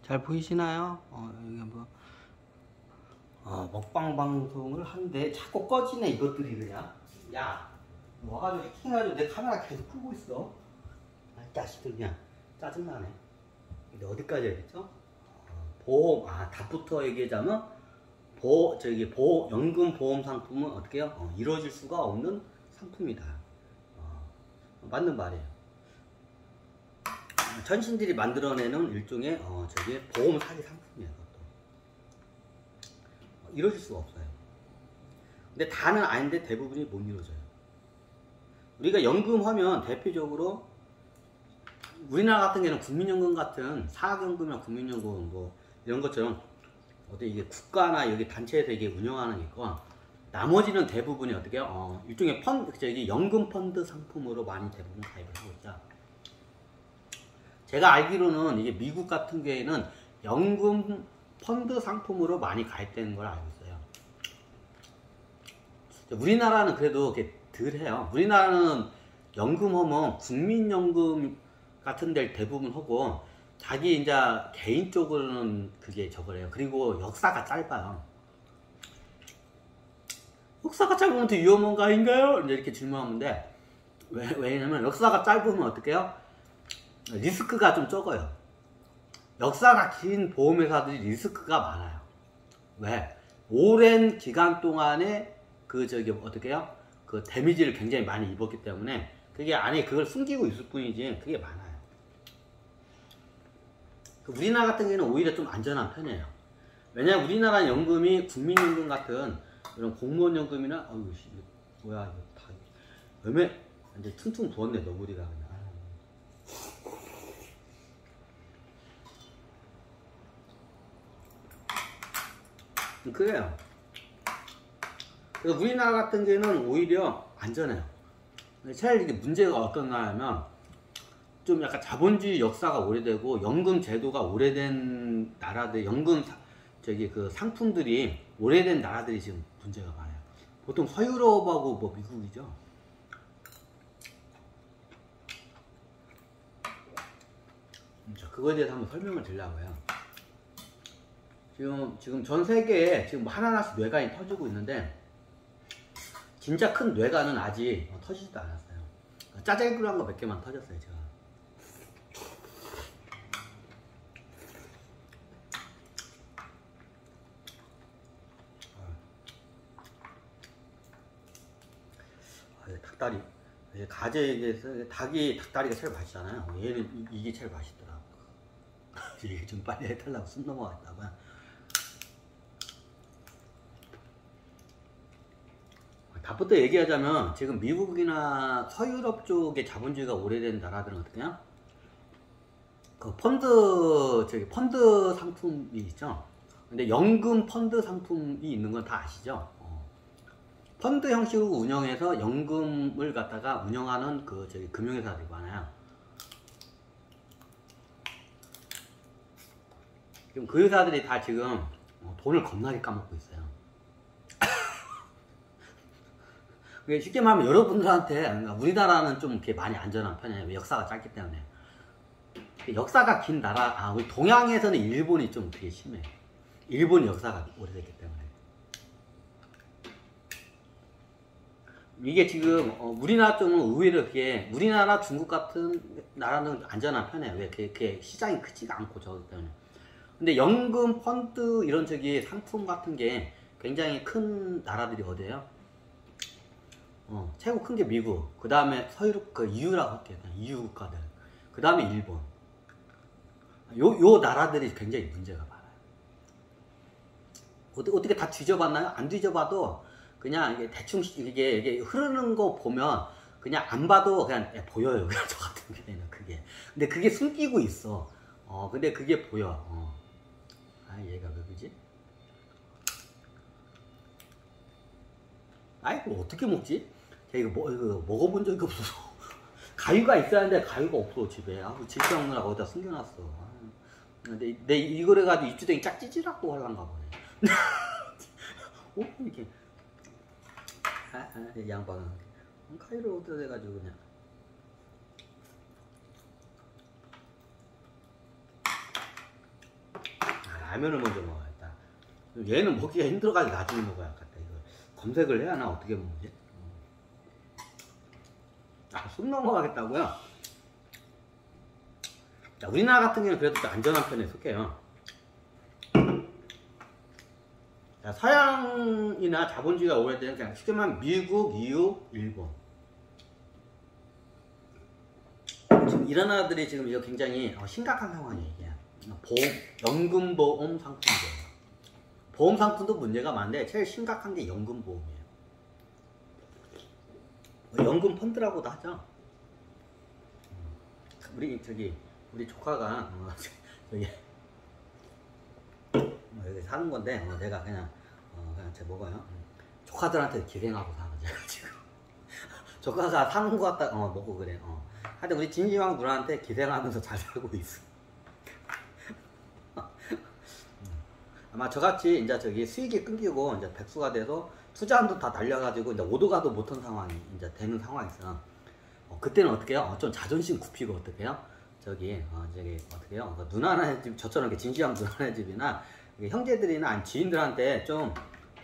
잘 보이시나요? 여기 뭐 먹방 방송을 하는데 자꾸 꺼지네 이것들이 그냥. 야, 와가지고 해킹해가지고 내 카메라 계속 끄고 있어. 자식들 그냥 짜증나네. 근데 어디까지 해야겠죠? 보험, 답부터 얘기하자면 연금 보험 상품은 어떻게 해요? 이루어질 수가 없는 상품이다. 맞는 말이에요. 전신들이 만들어내는 일종의 보험 사기 상품이에요. 그것도 이루어질 수가 없어요. 근데 다는 아닌데 대부분이 못 이루어져요. 우리가 연금 하면 대표적으로 우리나라 같은 경우는 국민연금 같은 사학연금이나 국민연금 뭐 이런 것처럼 어떤 이게 국가나 여기 단체에서 이게 운영하는 있고, 나머지는 대부분이 어떻게 일종의 연금 펀드 상품으로 많이 대부분 가입을 하고 있죠. 제가 알기로는 이게 미국 같은 경우에는 연금 펀드 상품으로 많이 가입되는 걸 알고 있어요. 우리나라는 그래도 덜 해요. 우리나라는 연금하면 국민연금 같은 데를 대부분 하고, 자기 이제 개인 쪽으로는 그게 저거래요. 그리고 역사가 짧아요. 역사가 짧으면 더 위험한 거 아닌가요? 이제 이렇게 질문하는데, 왜냐면 역사가 짧으면 어떻게 해요? 리스크가 좀 적어요. 역사가 긴 보험회사들이 리스크가 많아요. 왜? 오랜 기간 동안에 어떻게 해요? 그 데미지를 굉장히 많이 입었기 때문에 그게 안에 그걸 숨기고 있을 뿐이지 그게 많아요. 우리나라 같은 경우는 오히려 좀 안전한 편이에요. 왜냐면 우리나라 연금이 국민연금 같은 이런 공무원연금이나 뭐야 이거 다 이제 퉁퉁 부었네 너구리가 그냥. 그래요. 그래서 우리나라 같은 경우는 오히려 안전해요. 차라리 이게 문제가 어떤 나라면 좀 약간 자본주의 역사가 오래되고 연금 제도가 오래된 나라들, 그 상품들이 오래된 나라들이 지금 문제가 많아요. 보통 서유럽하고 뭐 미국이죠. 그거에 대해서 한번 설명을 드리려고 해요. 지금 전 세계에 지금 하나하나씩 뇌관이 터지고 있는데, 진짜 큰 뇌관은 아직 터지지도 않았어요. 짜잘구한 거 몇 개만 터졌어요, 제가. 닭다리. 가재에서 닭다리가 제일 맛있잖아요. 얘는 이게 제일 맛있더라고. 이게 좀 빨리 해달라고 숨 넘어갔다고요. 답부터 얘기하자면 지금 미국이나 서유럽 쪽의 자본주의가 오래된 나라들은 어떻게 해요? 그 펀드 상품이 있죠. 근데 연금 펀드 상품이 있는 건 다 아시죠? 펀드 형식으로 운영해서 연금을 갖다가 운영하는 금융회사들이 많아요. 지금 그 회사들이 다 지금 돈을 겁나게 까먹고 있어요. 쉽게 말하면 여러분들한테, 우리나라는 좀 이렇게 많이 안전한 편이에요. 역사가 짧기 때문에. 역사가 긴 나라, 우리 동양에서는 일본이 좀 되게 심해요. 일본 역사가 오래됐기 때문에. 이게 지금 우리나라 쪽은 의외로 우리나라, 중국 같은 나라는 안전한 편이에요. 왜? 그게 시장이 크지가 않고 저기 때문에. 근데 연금, 펀드 이런 상품 같은 게 굉장히 큰 나라들이 어디예요? 최고 큰 게 미국, 그 다음에 서유럽, EU라고 할게요. EU 국가들. 그 다음에 일본. 요 나라들이 굉장히 문제가 많아요. 어떻게 다 뒤져봤나요? 안 뒤져봐도 그냥 이게 대충 이게 흐르는 거 보면 그냥 안 봐도 그냥 보여요. 그냥 저 같은 경우에는 그게. 근데 그게 숨기고 있어. 근데 그게 보여. 얘가 왜 그러지? 이거 어떻게 먹지? 이거 먹어본 적이 없어서. 가위가 있어야 하는데 가위가 없어 집에. 집에 없느라고 어디다 숨겨놨어. 근데 내 이걸 해가지고 입주댕이 짝 찌질하고 하려는가 보네. 이렇게. 이 양반은 가위를 어디다 대가지고 그냥. 라면을 먼저 먹어야겠다. 얘는 먹기가 힘들어가지고 나중에 먹어야겠다. 이거 검색을 해야 하나 어떻게 먹지? 술 넘어가겠다고요? 자, 우리나라 같은 경우는 그래도 좀 안전한 편에 속해요. 자, 서양이나 자본주의가 오래된 그냥 쉽게 말하면 미국, EU, 일본. 지금 이런 나라들이 지금 이거 굉장히 심각한 상황이에요. 이게. 연금보험 상품이에요. 보험 상품도 문제가 많은데 제일 심각한 게 연금보험이에요. 연금 펀드라고도 하죠. 우리 조카가 여기 사는 건데 내가 그냥 제 먹어요. 조카들한테 기생하고 사는 제가 지금 조카가 사는 거 같다 먹고 그래. 하여튼 우리 진지왕 누나한테 기생하면서 잘 살고 있어. 아마 저같이 이제 수익이 끊기고 이제 백수가 돼서 투자한도 다 날려가지고 이제 오도 가도 못한 상황이 이제 되는 상황이있어. 그때는 어떻게 해요? 좀 자존심 굽히고 어떻게 해요? 어떻게 해요? 누나네 집, 저처럼 이렇게 진지한 누나네 집이나 형제들이나 아니 지인들한테 좀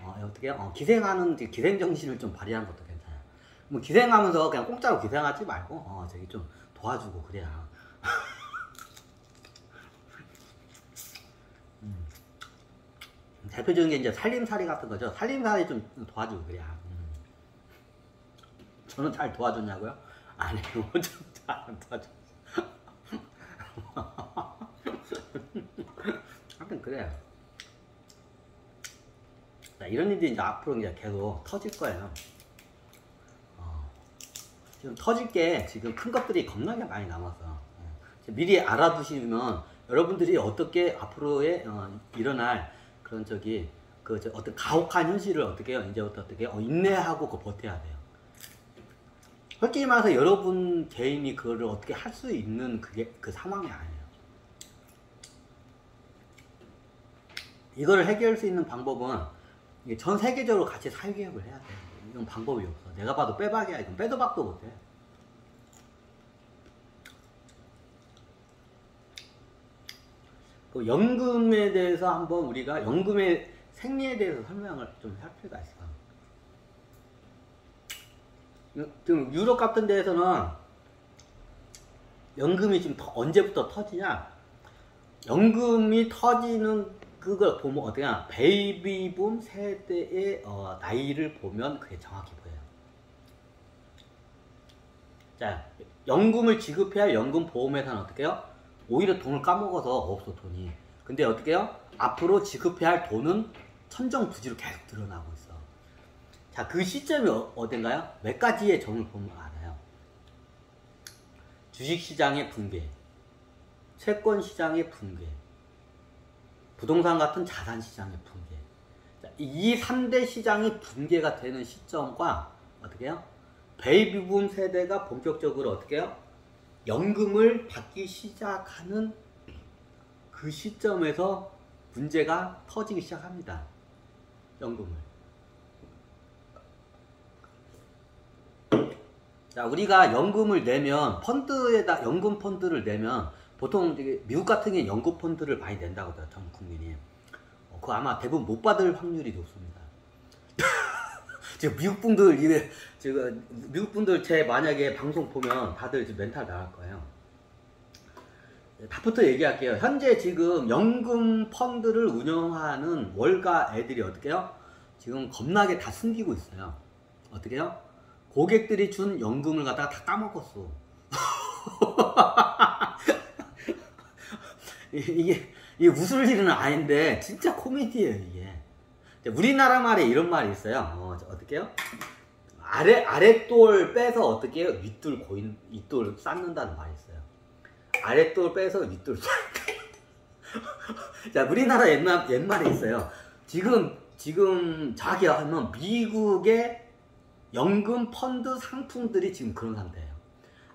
어떻게 해요? 기생하는 기생 정신을 좀 발휘하는 것도 괜찮아요. 뭐 기생하면서 그냥 공짜로 기생하지 말고 좀 도와주고 그래야. 대표적인 게 이제 살림살이 같은 거죠. 살림살이 좀 도와주고 그래야. 저는 잘 도와줬냐고요? 아니요, 잘 안 도와줘. 하여튼 그래요. 자, 이런 일들이 이제 앞으로 이제 계속 터질 거예요. 지금 터질 게 지금 큰 것들이 겁나게 많이 남았어. 미리 알아두시면 여러분들이 어떻게 앞으로의 일어날 그런 어떤 가혹한 현실을 어떻게 해요? 이제 어떻게 인내하고 버텨야 돼요. 솔직히 말해서 여러분 개인이 그거를 어떻게 할 수 있는 그 상황이 아니에요. 이거를 해결할 수 있는 방법은 전 세계적으로 같이 사회개혁을 해야 돼. 이건 방법이 없어. 내가 봐도 빼박이야. 이건 빼도 박도 못해. 그 연금에 대해서 한번 우리가 연금의 생리에 대해서 설명을 좀 할 필요가 있어. 지금 유럽 같은 데에서는 연금이 지금 언제부터 터지냐? 연금이 터지는 그걸 보면 어떻게 하냐? 베이비붐 세대의 나이를 보면 그게 정확히 보여요. 자, 연금을 지급해야 할 연금 보험회사는 어떻게 해요? 오히려 돈을 까먹어서 없어 돈이. 근데 어떻게 해요? 앞으로 지급해야 할 돈은 천정부지로 계속 늘어나고 있어. 자, 그 시점이 어딘가요? 몇 가지의 점을 보면 알아요. 주식시장의 붕괴, 채권시장의 붕괴, 부동산 같은 자산시장의 붕괴. 자, 이 3대 시장이 붕괴가 되는 시점과 어떻게 해요? 베이비붐 세대가 본격적으로 어떻게 해요? 연금을 받기 시작하는 그 시점에서 문제가 터지기 시작합니다. 연금을. 자, 우리가 연금을 내면 펀드에다 연금 펀드를 내면 보통 미국 같은 경우는 연금 펀드를 많이 낸다고 해요. 전 국민이. 그거 아마 대부분 못 받을 확률이 높습니다. 지금 미국 분들 제 만약에 방송 보면 다들 지금 멘탈 나갈 거예요. 답부터 얘기할게요. 현재 지금 연금 펀드를 운영하는 월가 애들이 어떻게 해요? 지금 겁나게 다 숨기고 있어요. 어떻게 해요? 고객들이 준 연금을 갖다가 다 까먹었어. 이게 웃을 일은 아닌데 진짜 코미디예요 이게. 우리나라 말에 이런 말이 있어요. 어떻게 해요? 아랫돌 빼서 어떻게 해요? 윗돌 쌓는다는 말이 있어요. 아랫돌 빼서 윗돌 쌓는다. 자, 우리나라 옛말에 있어요. 지금 자기가 하면 미국의 연금 펀드 상품들이 지금 그런 상태예요.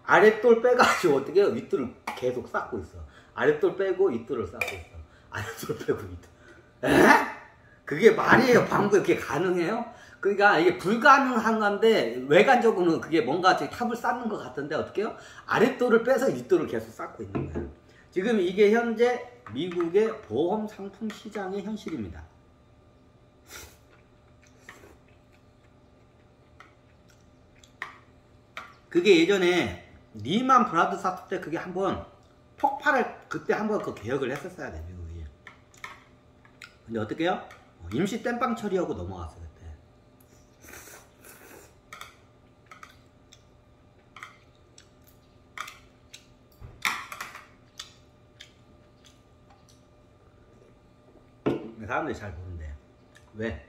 아랫돌 빼가지고 어떻게 해요? 윗돌을 계속 쌓고 있어. 아랫돌 빼고 윗돌을 쌓고 있어. 아랫돌 빼고 윗돌. 에? 그게 말이에요? 방법이 그게 가능해요? 그러니까 이게 불가능한 건데 외관적으로는 그게 뭔가 탑을 쌓는 것 같은데 어떻게 해요? 아랫돌을 빼서 윗돌을 계속 쌓고 있는 거예요. 지금 이게 현재 미국의 보험 상품 시장의 현실입니다. 그게 예전에 리만 브라더 사태 때 그게 한번 폭발을 그때 한번 그 개혁을 했었어야 돼 미국이. 근데 어떻게 해요? 임시 땜빵 처리하고 넘어갔어 그때. 사람들이 잘 모른대. 왜?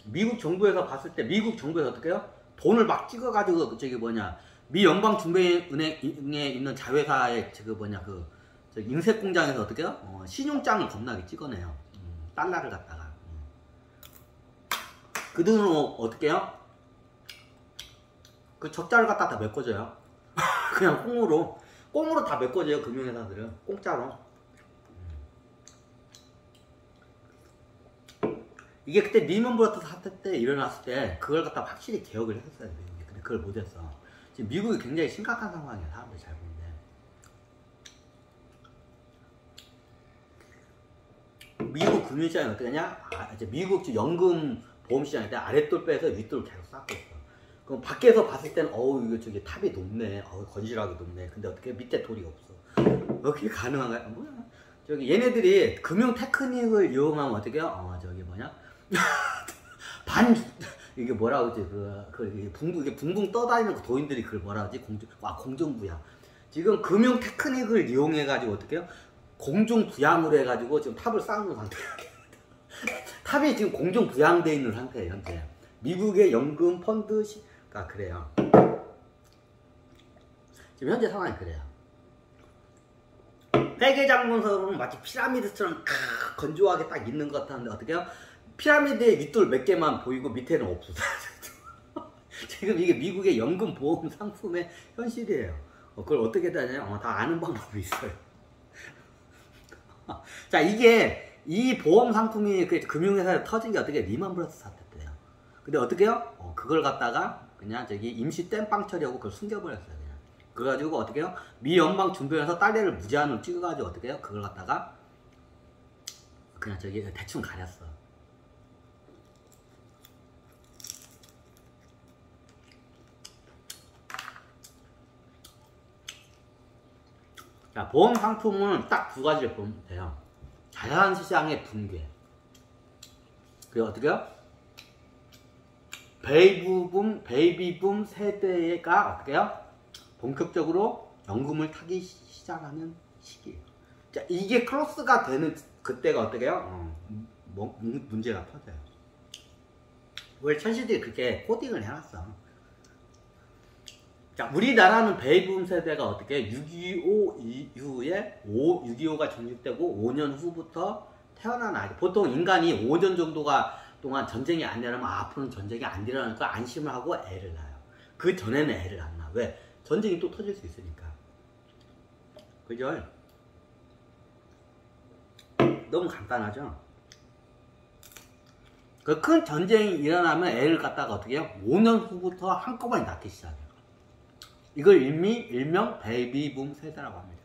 미국 정부에서 봤을 때 미국 정부에서 어떻게 해요? 돈을 막 찍어가지고 저기 뭐냐 미 연방준비은행에 있는 자회사의 그 뭐냐 그 인쇄 공장에서 어떻게 해요? 신용장을 겁나게 찍어내요. 달러를 갖다가. 그 돈으로 어떻게 해요? 그 적자를 갖다 다 메꿔줘요. 그냥 꽁으로 다 메꿔줘요 금융회사들은 공짜로. 이게 그때 리먼 브라더 사태 때 일어났을 때 그걸 갖다 확실히 개혁을 했었어야 돼. 근데 그걸 못했어. 지금 미국이 굉장히 심각한 상황이야. 사람들이 잘 보는데. 미국 금융시장이 어떻게 하냐? 이제 미국 연금 보험시장일 때 아랫돌 빼서 윗돌 계속 쌓고 있어. 그럼 밖에서 봤을 때는 이거 저기 탑이 높네. 건실하게 높네. 근데 어떻게 밑에 돌이 없어. 어떻게 가능한가요? 뭐야? 저기 얘네들이 금융 테크닉을 이용하면 어떻게 해요? 저기 뭐냐? 이게 뭐라 그러지? 이게 붕붕 떠다니는 도인들이 그걸 뭐라 그러지? 공중부양. 지금 금융 테크닉을 이용해가지고 어떻게 해요? 공중부양으로 해가지고 지금 탑을 쌓는 상태예요. 탑이 지금 공중부양되어 있는 상태예요, 현재. 미국의 연금 펀드가 그래요. 지금 현재 상황이 그래요. 회계장문서로는 마치 피라미드처럼 건조하게 딱 있는 것 같았는데 어떻게 해요? 피라미드의 윗돌 몇 개만 보이고 밑에는 없어. 지금 이게 미국의 연금 보험 상품의 현실이에요. 그걸 어떻게 다냐요? 다 아는 방법이 있어요. 자, 이 보험 상품이 금융회사에 터진 게 어떻게 리먼 브라더 사태 때예요. 근데 어떻게 해요? 그걸 갖다가 그냥 저기 임시 땜빵 처리하고 그걸 숨겨버렸어요. 그냥. 그래가지고 어떻게 해요? 미 연방 준비원에서 달러를 무제한으로 찍어가지고 어떻게 해요? 그걸 갖다가 그냥 저기 대충 가렸어. 자, 보험 상품은 딱 두 가지를 보면 돼요. 자산시장의 붕괴. 그리고 어떻게요? 베이비붐 세대가 어떻게요? 본격적으로 연금을 타기 시작하는 시기예요. 자, 이게 크로스가 되는 그때가 어떻게요? 문제가 터져요. 왜 천시들이 그렇게 코딩을 해놨어? 자, 우리나라는 베이비붐 세대가 어떻게 6.25 이후에 6.25가 정식되고 5년 후부터 태어난 아이. 보통 인간이 5년 정도가 동안 전쟁이 안 일어나면 앞으로는 전쟁이 안 일어나니까 안심을 하고 애를 낳아요. 그 전에는 애를 안 낳아. 왜? 전쟁이 또 터질 수 있으니까. 그죠? 너무 간단하죠? 그 큰 전쟁이 일어나면 애를 갖다가 어떻게 해요? 5년 후부터 한꺼번에 낳기 시작해요. 이걸 일명 베이비붐 세대라고 합니다.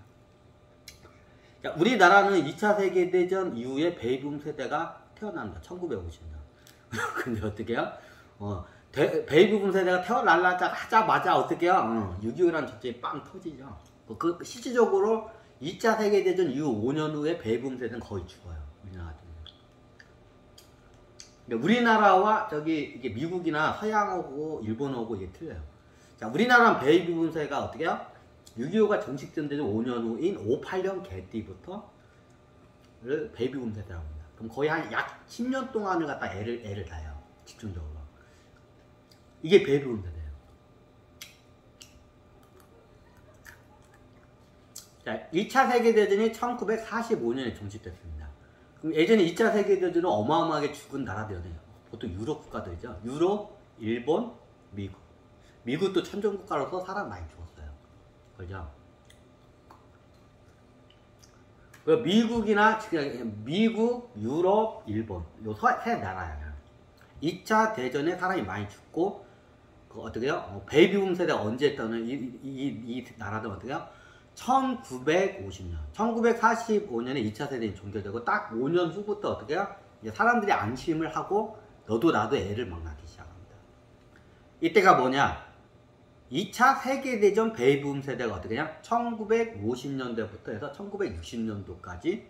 자, 우리나라는 2차 세계대전 이후에 베이비붐 세대가 태어납니다. 1950년. 근데 어떻게 해요? 베이비붐 세대가 태어나자마자 어떻게 해요? 6.25라는 전쟁이 빵 터지죠. 실질적으로 2차 세계대전 이후 5년 후에 베이비붐 세대는 거의 죽어요. 우리나라 같은 경우. 우리나라와 이게 미국이나 서양하고 일본하고 이게 틀려요. 자, 우리나라는 베이비붐 세대가 어떻게 해요? 6.25가 정식된 데는 5년 후인 58년 개띠부터 베이비붐 세대라고 합니다. 그럼 거의 약 10년 동안을 갖다 애를 낳아요. 집중적으로. 이게 베이비붐 세대예요. 자, 2차 세계대전이 1945년에 종식됐습니다. 그럼 예전에 2차 세계대전은 어마어마하게 죽은 나라들이에요. 보통 유럽 국가들이죠. 유럽, 일본, 미국. 미국도 천정국가로서 사람 많이 죽었어요. 그죠? 미국, 유럽, 일본 요 세 나라예요. 2차 대전에 사람이 많이 죽고 어떻게 해요? 베이비붐 세대가 언제 했다는 이 나라들은 어떻게 해요? 1950년, 1945년에 2차 세대이 종결되고 딱 5년 후부터 어떻게 해요? 이제 사람들이 안심을 하고 너도 나도 애를 막 낳기 시작합니다. 이때가 뭐냐? 2차 세계대전 베이비붐 세대가 어떻게 하냐? 1950년대부터 해서 1960년도까지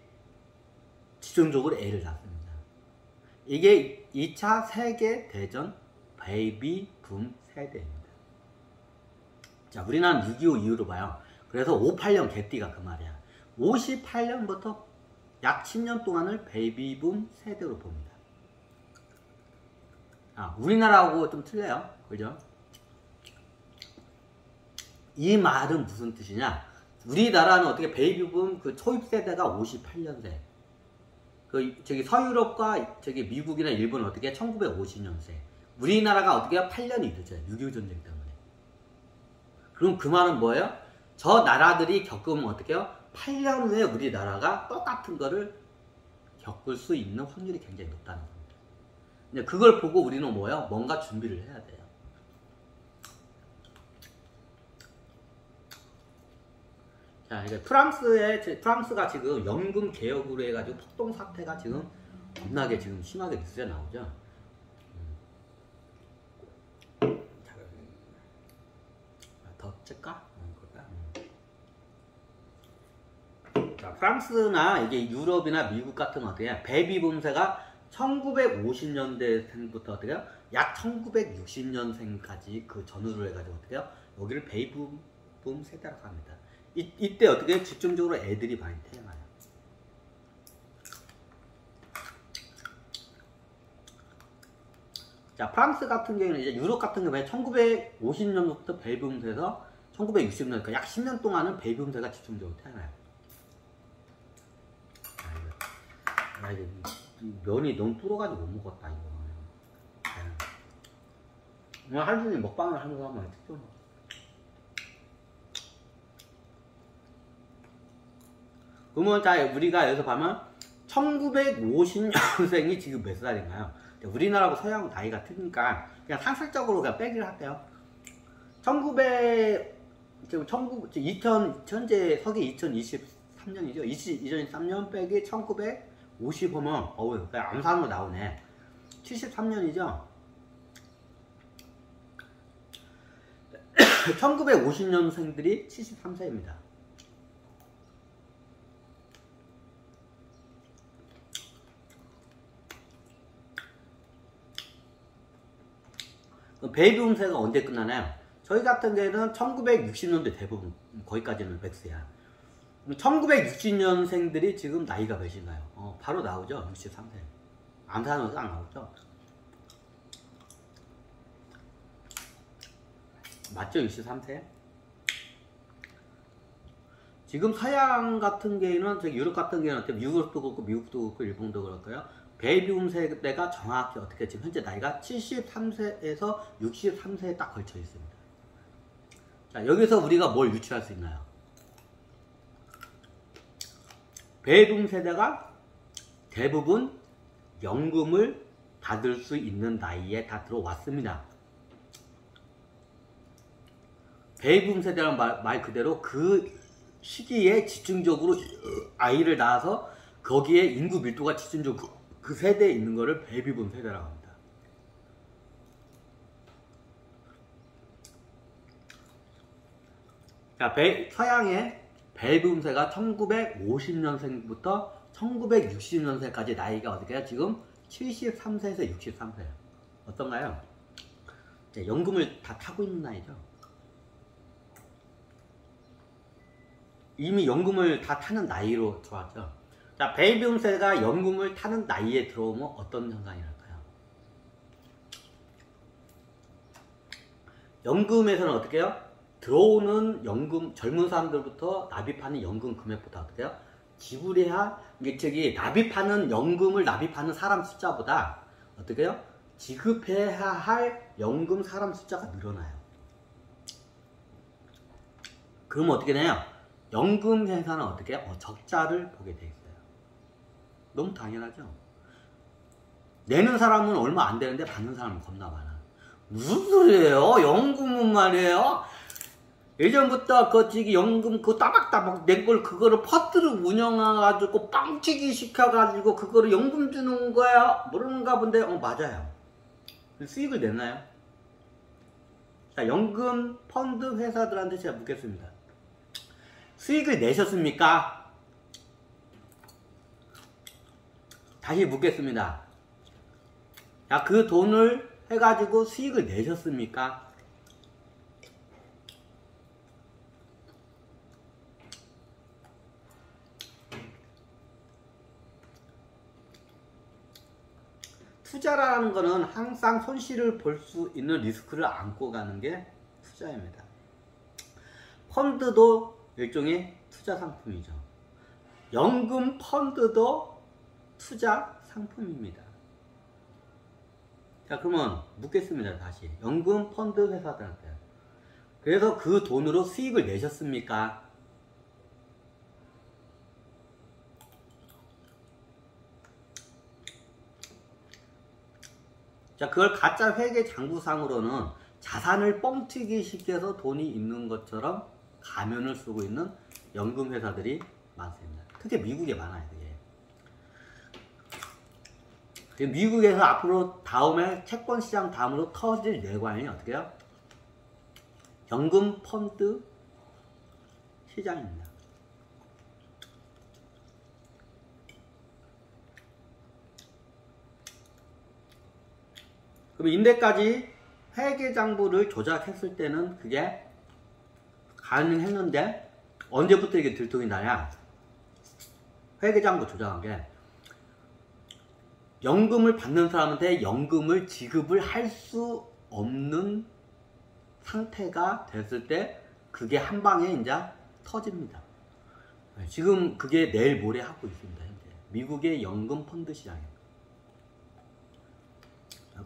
집중적으로 애를 낳습니다. 이게 2차 세계대전 베이비붐 세대입니다. 자, 우리나라는 6.25 이후로 봐요. 그래서 58년 개띠가 그 말이야. 58년부터 약 10년 동안을 베이비붐 세대로 봅니다. 아, 우리나라하고 좀 틀려요. 그죠? 이 말은 무슨 뜻이냐? 우리나라는 어떻게 베이비붐 그 초입 세대가 58년생. 저기 서유럽과 저기 미국이나 일본은 어떻게 1950년생. 우리나라가 어떻게 8년이 늦어요. 6.25 전쟁 때문에. 그럼 그 말은 뭐예요? 저 나라들이 겪으면 어떻게 해요? 8년 후에 우리나라가 똑같은 거를 겪을 수 있는 확률이 굉장히 높다는 겁니다. 근데 그걸 보고 우리는 뭐예요? 뭔가 준비를 해야 돼요. 자, 이제 프랑스가 지금 연금 개혁으로 해가지고 폭동 사태가 지금 겁나게 지금 심하게 뉴스에 나오죠. 더 찔까? 자, 프랑스나 이게 유럽이나 미국 같은 어떻게 베이비붐세가 1950년대생부터 어떻게 해요? 약 1960년생까지 그 전후로 해가지고 어떻게 해요? 여기를 베이비붐 세대라고 합니다. 이때 어떻게 집중적으로 애들이 많이 태어나요. 자, 프랑스 같은 경우는 이제 유럽 같은 경우에 1950년부터 베이비붐세에서 1960년, 그러니까 약 10년 동안은 베이비붐세가 집중적으로 태어나요. 아, 이거 면이 너무 불어가지고 못 먹었다, 이거. 오늘 하루 종일 먹방을 하면서 한번 특별히. 그러면 자, 우리가 여기서 보면 1950년생이 지금 몇 살인가요? 우리나라하고 서양은 나이가 틀리니까 그냥 상술적으로 그냥 빼기를 할게요. 현재 서기 2023년이죠. 2023년 빼기 1950하면 어우, 암산으로 나오네. 73년이죠. 1950년생들이 73세입니다. 베이비붐세가 언제 끝나나요? 저희 같은 경우에는 1960년대 대부분 거기까지는 백수야. 1960년생들이 지금 나이가 몇인가요? 바로 나오죠. 63세. 암산으로 딱 나오죠. 맞죠? 63세. 지금 서양 같은 경우에는 유럽 같은 경우는 유럽도 그렇고 미국도 그렇고 일본도 그렇고요. 베이비붐 세대가 정확히 어떻게 지금 현재 나이가 73세에서 63세에 딱 걸쳐 있습니다. 자, 여기서 우리가 뭘 유추할 수 있나요? 베이비붐 세대가 대부분 연금을 받을 수 있는 나이에 다 들어왔습니다. 베이비붐 세대라는 말 그대로 그 시기에 집중적으로 아이를 낳아서 거기에 인구 밀도가 집중적으로 그 세대에 있는 거를 베이비붐 세대라고 합니다. 자, 서양의 베이비붐 세가 1950년생부터 1960년생까지 나이가 어떻게 해요? 지금 73세에서 63세예요. 어떤가요? 자, 연금을 다 타고 있는 나이죠. 이미 연금을 다 타는 나이로 들어왔죠. 자, 베이비붐 세대가 연금을 타는 나이에 들어오면 어떤 현상이 날까요? 연금에서는 어떻게 해요? 들어오는 연금, 젊은 사람들부터 납입하는 연금 금액보다 어떻게 해요? 지불해야, 납입하는 연금을 납입하는 사람 숫자보다 어떻게 해요? 지급해야 할 연금 사람 숫자가 늘어나요. 그럼 어떻게 되나요? 연금 회사는 어떻게 해요? 적자를 보게 돼 있어요. 너무 당연하죠? 내는 사람은 얼마 안 되는데 받는 사람은 겁나 많아. 무슨 소리예요? 연금은 말이에요? 예전부터 그 지금 연금 그 따박따박 낸 걸 그거를 퍼트를 운영해가지고 빵치기 시켜가지고 그거를 연금 주는 거야 모르는가 본데 맞아요. 수익을 냈나요? 자, 연금 펀드 회사들한테 제가 묻겠습니다. 수익을 내셨습니까? 다시 묻겠습니다. 자, 그 돈을 해가지고 수익을 내셨습니까? 투자라는 거는 항상 손실을 볼 수 있는 리스크를 안고 가는 게 투자입니다. 펀드도 일종의 투자 상품이죠. 연금 펀드도 투자 상품입니다. 자, 그러면 묻겠습니다. 다시 연금 펀드 회사들한테 그래서 그 돈으로 수익을 내셨습니까? 자, 그걸 가짜 회계 장부상으로는 자산을 뻥튀기 시켜서 돈이 있는 것처럼 가면을 쓰고 있는 연금 회사들이 많습니다. 특히 미국에 많아요. 그게. 미국에서 앞으로 다음에 채권 시장 다음으로 터질 뇌관이 어떻게 해요? 연금 펀드 시장입니다. 그럼 인대까지 회계장부를 조작했을 때는 그게 가능했는데 언제부터 이게 들통이 나냐? 회계장부 조작한 게 연금을 받는 사람한테 연금을 지급을 할 수 없는 상태가 됐을 때 그게 한 방에 이제 터집니다. 지금 그게 내일 모레 하고 있습니다. 현재 미국의 연금 펀드 시장에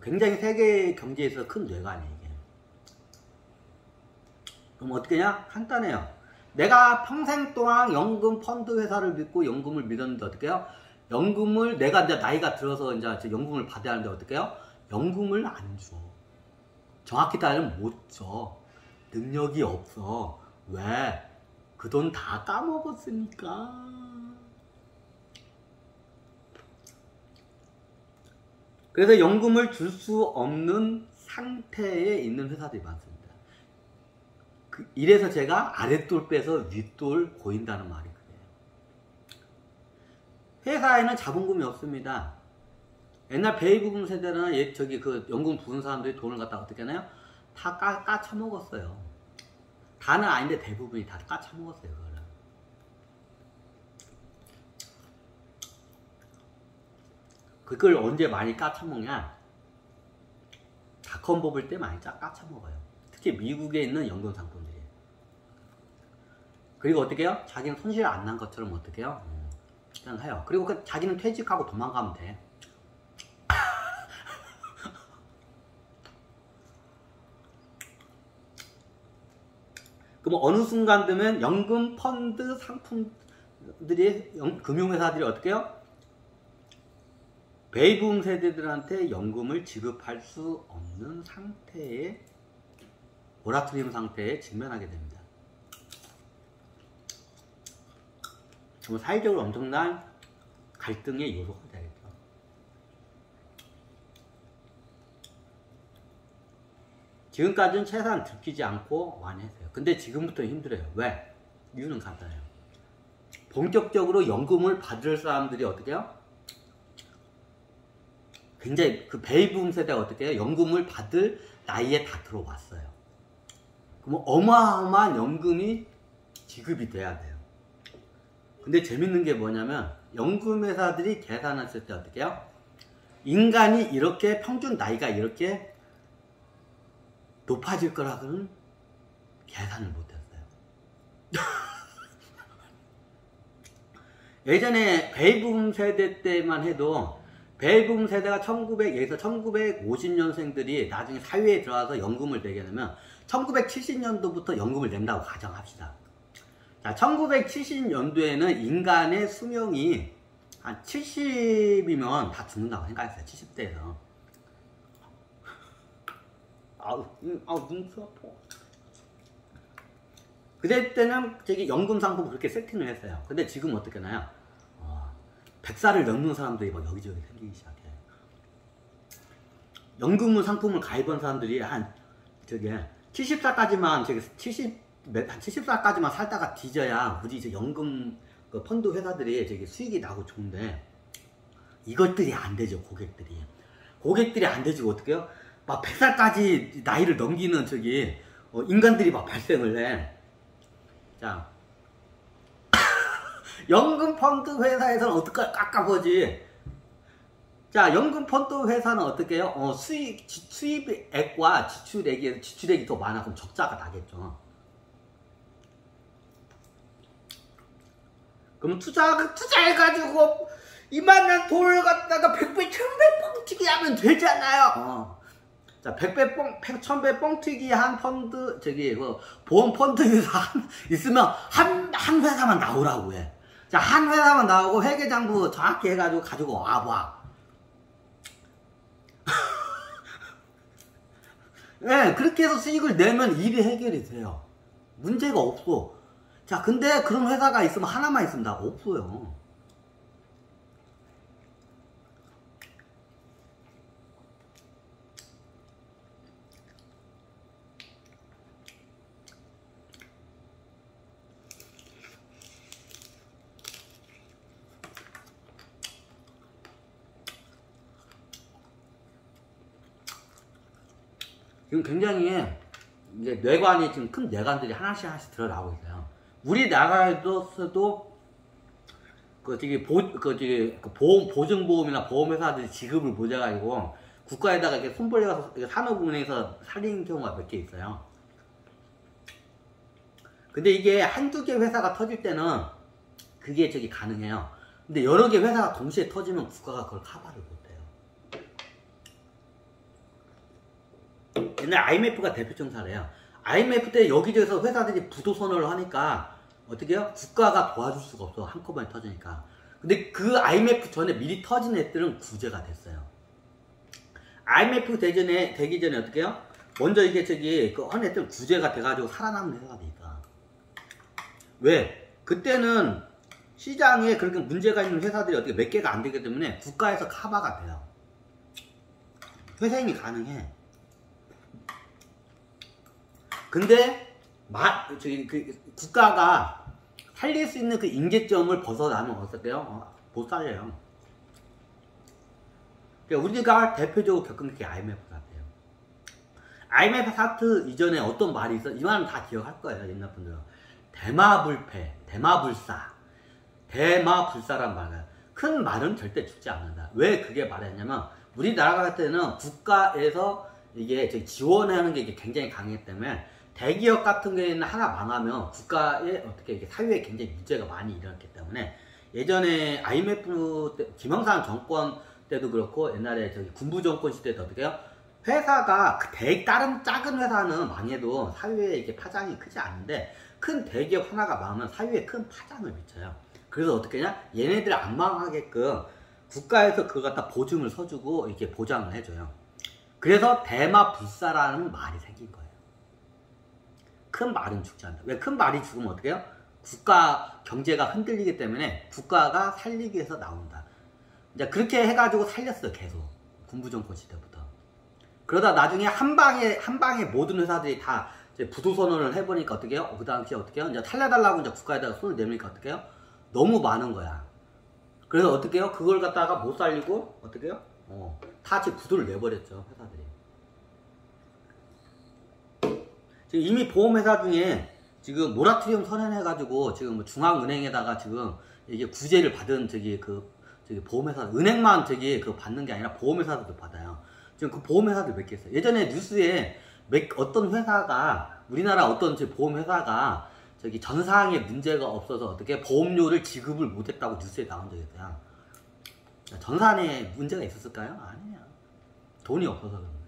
굉장히 세계 경제에서 큰 뇌관이에요. 이게. 그럼 어떻게 하냐? 간단해요. 내가 평생 동안 연금 펀드 회사를 믿고 연금을 믿었는데 어떻게 해요? 연금을 내가 이제 나이가 들어서 이제 연금을 받아야 하는데 어떻게 해요? 연금을 안 줘. 정확히 따지면 못 줘. 능력이 없어. 왜? 그 돈 다 까먹었으니까. 그래서 연금을 줄 수 없는 상태에 있는 회사들이 많습니다. 이래서 제가 아랫돌 빼서 윗돌 고인다는 말이 그래요. 회사에는 자본금이 없습니다. 옛날 베이비붐 세대나 그 연금 부은 사람들이 돈을 갖다가 어떻게 하나요? 다 까쳐먹었어요. 다는 아닌데 대부분이 다 까쳐먹었어요. 그걸 언제 많이 까쳐먹냐? 닷컴 뽑을 때 많이 까쳐먹어요. 특히 미국에 있는 연금 상품들이. 그리고 어떻게 해요? 자기는 손실 안 난 것처럼 어떻게 해요? 그냥 해요. 그리고 자기는 퇴직하고 도망가면 돼. 그럼 어느 순간 되면 연금 펀드 상품들이 금융회사들이 어떻게 해요? 베이비붐 세대들한테 연금을 지급할 수 없는 상태에 모라토리움 상태에 직면하게 됩니다. 그럼 사회적으로 엄청난 갈등의 요소가 되겠죠. 지금까지는 최대한 들키지 않고 완했어요. 근데 지금부터 힘들어요. 왜? 이유는 간단해요. 본격적으로 연금을 받을 사람들이 어떻게 해요? 굉장히 그 베이비붐 세대가 어떻게 해요? 연금을 받을 나이에 다 들어왔어요. 그럼 어마어마한 연금이 지급이 돼야 돼요. 근데 재밌는 게 뭐냐면 연금회사들이 계산했을 때 어떻게 해요? 인간이 이렇게 평균 나이가 이렇게 높아질 거라고는 계산을 못했어요. 예전에 베이비붐 세대 때만 해도 베이비붐 세대가 1950년생들이 나중에 사회에 들어와서 연금을 내게 되면 1970년도부터 연금을 낸다고 가정합시다. 자, 1970년도에는 인간의 수명이 한 70이면 다 죽는다고 생각했어요. 70대에서. 눈 아파. 그때는 저기 연금 상품 그렇게 세팅을 했어요. 근데 지금 어떻게 나요? 100살을 넘는 사람들이 막 여기저기 생기기 시작해. 연금 상품을 가입한 사람들이 한 저기 70살까지만 저기 70살까지만 살다가 뒤져야 우리 이제 연금 그 펀드 회사들이 저기 수익이 나고 좋은데 이것들이 안 되죠. 고객들이 안 되지고 어떡해요? 막 100살까지 나이를 넘기는 저기 인간들이 막 발생을 해. 자, 연금 펀드 회사에서는 어떻게 깎아보지? 자, 연금 펀드 회사는 어떻게 해요? 수입액과 지출액이 더 많아. 그럼 적자가 나겠죠. 그럼 투자해가지고 이만한 돈을 갖다가 100배, 1000배 뻥튀기 하면 되잖아요. 자, 100배 1000배 뻥튀기 한 펀드, 저기, 보험 펀드 회사 있으면 한 회사만 나오라고 해. 자, 한 회사만 나오고 회계장부 정확히 해가지고 가지고 와봐. 네, 그렇게 해서 수익을 내면 일이 해결이 돼요. 문제가 없어. 자, 근데 그런 회사가 있으면 하나만 있으면 다 없어요. 지금 굉장히 이제 뇌관이 지금 큰 뇌관들이 하나씩 들어 나오고 있어요. 우리나라에서도 보증보험이나 보험회사들이 지급을 못해가지고 국가에다가 이렇게 손 벌려가서 산업은행에서 살리는 경우가 몇 개 있어요. 근데 이게 한두 개 회사가 터질 때는 그게 저기 가능해요. 근데 여러 개 회사가 동시에 터지면 국가가 그걸 커버를 못해요. 옛날 IMF가 대표적 사례예요. IMF 때 여기저기서 회사들이 부도선언을 하니까 어떻게 해요? 국가가 도와줄 수가 없어. 한꺼번에 터지니까. 근데 그 IMF 전에 미리 터진 애들은 구제가 됐어요. IMF 되기 전에 어떻게 해요? 먼저 이게 저기 한 애들 구제가 돼가지고 살아남는 회사가 되니까. 왜? 그때는 시장에 그렇게 문제가 있는 회사들이 어떻게 몇 개가 안 되기 때문에 국가에서 커버가 돼요. 회생이 가능해. 근데 국가가 살릴 수 있는 그 임계점을 벗어나면 어떨까요? 못 살려요. 그러니까 우리가 대표적으로 겪은 게 IMF 사태예요. IMF 사태 이전에 어떤 말이 있어? 이 말은 다 기억할 거예요. 옛날 분들은. 대마불패, 대마불사란 말이에요. 큰 말은 절대 죽지 않는다. 왜 그게 말했냐면 우리나라 같은 때는 국가에서 이게 지원하는 게 굉장히 강했기 때문에 대기업 같은 경우에는 하나 망하면 국가에 어떻게 이게 사회에 굉장히 문제가 많이 일어났기 때문에 예전에 IMF 때 김영삼 정권 때도 그렇고 옛날에 군부 정권 시대도 어떻게 해요? 회사가 다른 작은 회사는 망해도 사회에 이게 파장이 크지 않은데 큰 대기업 하나가 망하면 사회에 큰 파장을 미쳐요. 그래서 어떻게 하냐? 얘네들 안 망하게끔 국가에서 그걸 갖다 보증을 서주고 이렇게 보장을 해줘요. 그래서 대마불사라는 말이 생긴 거예요. 큰 말은 죽지 않는다. 왜 큰 말이 죽으면 어떻게 해요? 국가 경제가 흔들리기 때문에 국가가 살리기 위해서 나온다. 이제 그렇게 해가지고 살렸어요. 계속 군부정권 시대부터. 그러다 나중에 한 방에 모든 회사들이 다 이제 부도선언을 해보니까 어떻게 해요? 그 당시에 어떻게 해요? 이제 살려달라고 이제 국가에다가 손을 내밀니까 어떻게 해요? 너무 많은 거야. 그래서 어떻게 해요? 그걸 갖다가 못 살리고 어떻게 해요? 다 지금 부도를 내버렸죠. 회사들이. 지금 이미 보험회사 중에 지금 모라토리엄 선언해가지고 지금 뭐 중앙은행에다가 지금 이게 구제를 받은 저기 보험회사, 은행만 그거 받는 게 아니라 보험회사들도 받아요. 지금 그 보험회사들 몇 개 있어요. 예전에 뉴스에 어떤 회사가, 우리나라 어떤 보험회사가 전사항에 문제가 없어서 어떻게 보험료를 지급을 못했다고 뉴스에 나온 적이 있어요. 전산에 문제가 있었을까요? 아니에요. 돈이 없어서 그런 거예요.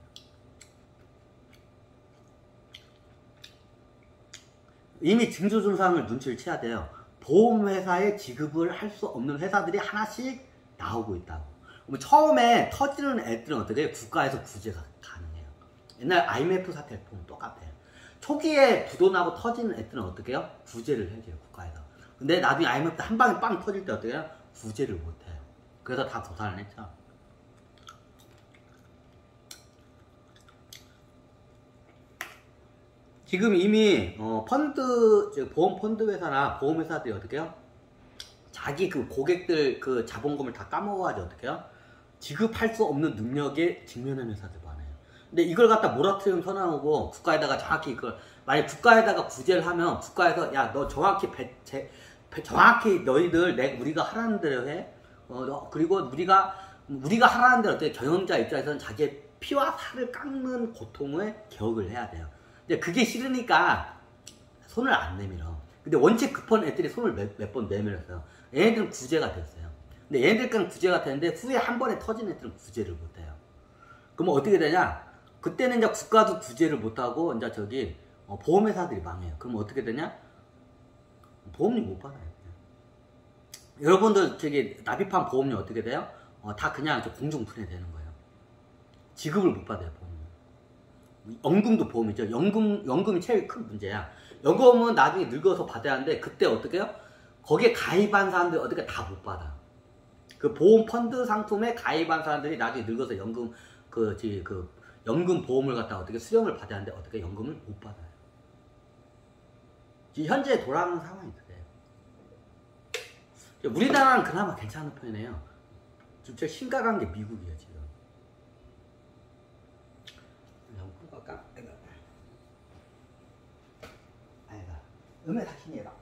이미 징조증상을 눈치를 채야 돼요. 보험회사에 지급을 할 수 없는 회사들이 하나씩 나오고 있다고. 그럼 처음에 터지는 애들은 어떻게 해요? 국가에서 구제가 가능해요. 옛날 IMF 사태 보면 똑같아요. 초기에 부도나고 터지는 애들은 어떻게 해요? 구제를 해줘요, 국가에서. 근데 나중에 IMF 때 한 방에 빵 터질 때 어떻게 해요? 구제를 못해요. 그래서 다 도산을 했죠. 지금 이미 보험 펀드 회사나 보험 회사들이 어떻게 해요? 자기 그 고객들 그 자본금을 다 까먹어가지고 어떻게 해요? 지급할 수 없는 능력에 직면한 회사들 많아요. 근데 이걸 갖다 모라토리엄 선언하고 국가에다가 정확히 이걸 만약 국가에다가 구제를 하면 국가에서 야 너 정확히 정확히 너희들 우리가 하라는 대로 해. 그리고 우리가 하라는 대로 어떻게 경영자 입장에서는 자기의 피와 살을 깎는 고통을 기억을 해야 돼요. 근데 그게 싫으니까 손을 안 내밀어. 근데 원체 급한 애들이 손을 몇 번 내밀었어요. 얘네들은 구제가 됐어요. 근데 얘네들은 구제가 되는데 후에 한 번에 터진 애들은 구제를 못해요. 그러면 어떻게 되냐? 그때는 이제 국가도 구제를 못하고 이제 보험회사들이 망해요. 그러면 어떻게 되냐? 보험료 못 받아요. 여러분들 납입한 보험료 어떻게 돼요? 다 그냥 공중 분해되는 거예요. 지급을 못 받아요, 보험료. 연금도 보험이죠. 연금이 제일 큰 문제야. 연금은 나중에 늙어서 받아야 하는데 그때 어떻게 해요? 거기에 가입한 사람들이 어떻게 다 못 받아. 그 보험 펀드 상품에 가입한 사람들이 나중에 늙어서 연금 보험을 갖다가 어떻게 수령을 받아야 하는데 어떻게 연금을 못 받아요. 현재 돌아가는 상황이 그래요. 우리나라는 그나마 괜찮은 편이에요. 진짜 심각한 게 미국이에요, 지금. 한번 끌고 갈까? 아이가. 음에 다키니라.